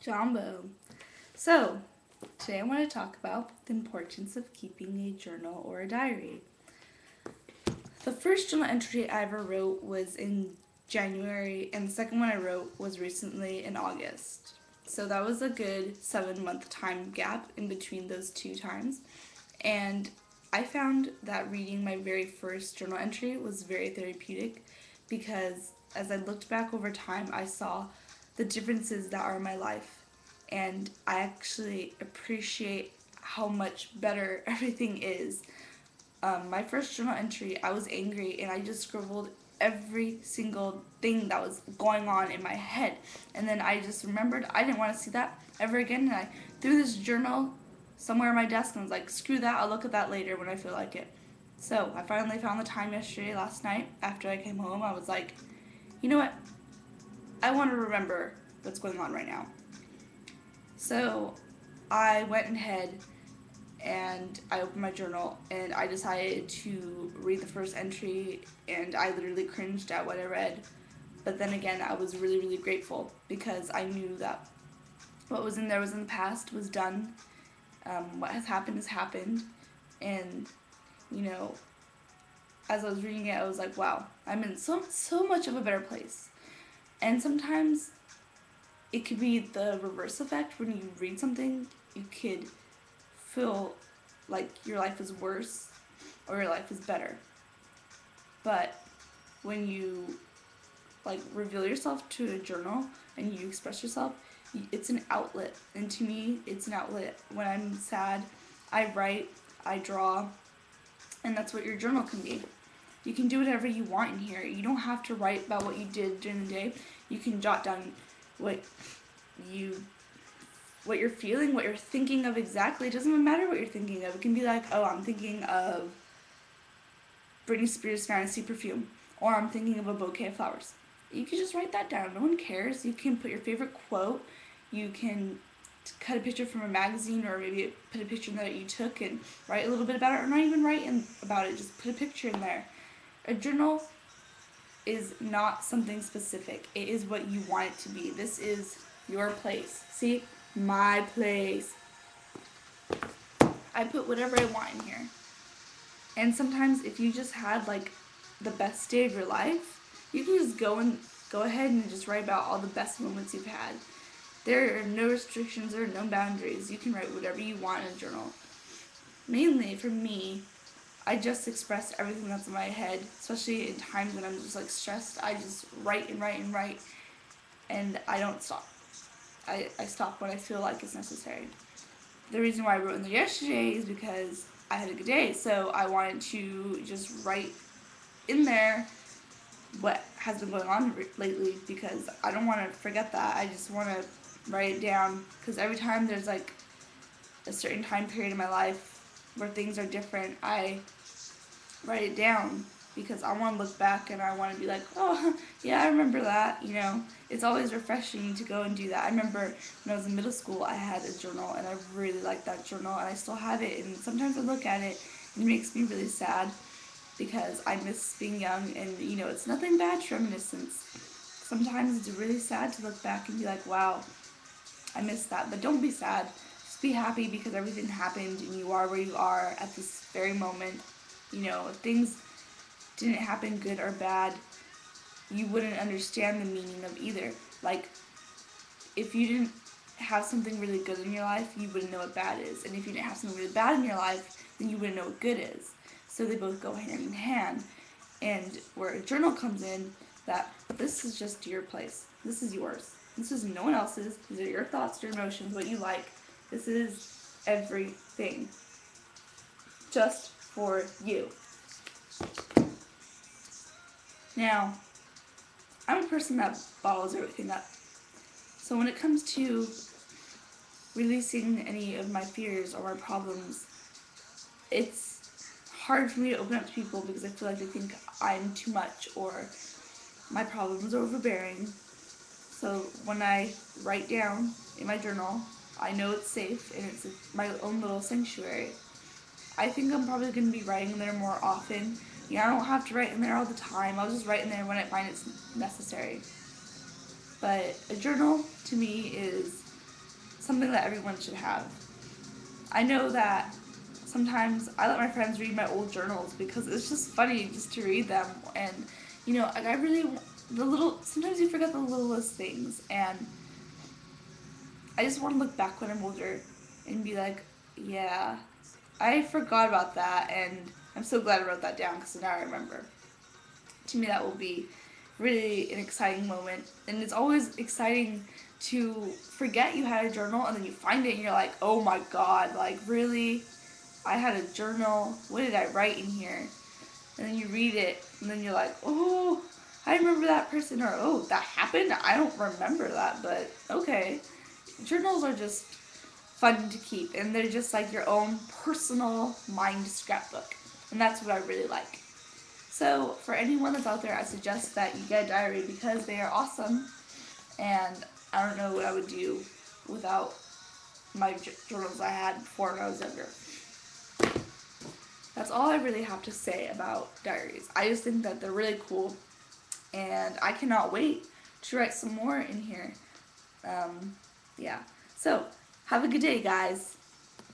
Jumbo. So, today I want to talk about the importance of keeping a journal or a diary. The first journal entry I ever wrote was in January, and the second one I wrote was recently in August. So that was a good 7 month time gap in between those two times. And I found that reading my very first journal entry was very therapeutic because as I looked back over time, I saw the differences that are in my life. And I actually appreciate how much better everything is. My first journal entry, I was angry and I just scribbled every single thing that was going on in my head. And then I just remembered I didn't want to see that ever again. And I threw this journal somewhere on my desk and was like, screw that, I'll look at that later when I feel like it. So I finally found the time yesterday, last night, after I came home. I was like, you know what? I want to remember what's going on right now. So I went ahead and I opened my journal and I decided to read the first entry, and I literally cringed at what I read. But then again, I was really, really grateful because I knew that what was in there was in the past, was done. What has happened. And, you know, as I was reading it, I was like, wow, I'm in so much of a better place. And sometimes it could be the reverse effect. When you read something, you could feel like your life is worse or your life is better. But when you reveal yourself to a journal and you express yourself, it's an outlet. And to me, it's an outlet. When I'm sad, I write, I draw, and that's what your journal can be. You can do whatever you want in here. You don't have to write about what you did during the day. You can jot down what you're feeling, what you're thinking of exactly. It doesn't even matter what you're thinking of. It can be like, oh, I'm thinking of Britney Spears' Fantasy Perfume, or I'm thinking of a bouquet of flowers. You can just write that down. No one cares. You can put your favorite quote. You can cut a picture from a magazine, or maybe put a picture that you took and write a little bit about it, or not even write about it. Just put a picture in there. A journal is not something specific. It is what you want it to be. This is your place. See? My place. I put whatever I want in here. And sometimes if you just had the best day of your life, you can just go ahead and just write about all the best moments you've had. There are no restrictions, there are no boundaries. You can write whatever you want in a journal. Mainly for me, I just express everything that's in my head, especially in times when I'm just stressed. I just write and write and write, and I don't stop. I stop when I feel like it's necessary. The reason why I wrote in there yesterday is because I had a good day, so I wanted to just write in there what has been going on lately, because I don't want to forget that. I just want to write it down, because every time there's a certain time period in my life where things are different, I write it down because I want to look back and I want to be like, oh, yeah, I remember that. It's always refreshing to go and do that. I remember when I was in middle school, I had a journal, and I really liked that journal, and I still have it, and sometimes I look at it and it makes me really sad because I miss being young, and it's nothing bad to reminiscence. Sometimes it's really sad to look back and be like, wow, I miss that. But don't be sad. Just be happy because everything happened and you are where you are at this very moment. If things didn't happen good or bad, you wouldn't understand the meaning of either. If you didn't have something really good in your life, you wouldn't know what bad is. And if you didn't have something really bad in your life, then you wouldn't know what good is. So they both go hand in hand. And where a journal comes in, that this is just your place. This is yours. This is no one else's. These are your thoughts, your emotions, what you like. This is everything. Just for you. Now, I'm a person that bottles everything up. So when it comes to releasing any of my fears or my problems, it's hard for me to open up to people because I feel like they think I'm too much or my problems are overbearing. So when I write down in my journal, I know it's safe and it's my own little sanctuary. I think I'm probably going to be writing in there more often. I don't have to write in there all the time. I'll just write in there when I find it's necessary. But a journal, to me, is something that everyone should have. I know that sometimes I let my friends read my old journals because it's just funny just to read them. And, you know, like I really, sometimes you forget the littlest things. And I just want to look back when I'm older and be like, yeah, I forgot about that. And I'm so glad I wrote that down because now I remember. To me, that will be really an exciting moment. And it's always exciting to forget you had a journal and then you find it and you're like, oh my god, like really? I had a journal. What did I write in here? And then you read it and then you're like, oh, I remember that person, or oh, that happened? I don't remember that, but okay. Journals are just fun to keep and they're just like your own personal mind scrapbook. And that's what I really like. So, for anyone that's out there, I suggest that you get a diary because they are awesome. And I don't know what I would do without my journals I had before when I was younger. That's all I really have to say about diaries. I just think that they're really cool, and I cannot wait to write some more in here. Yeah. So, have a good day, guys.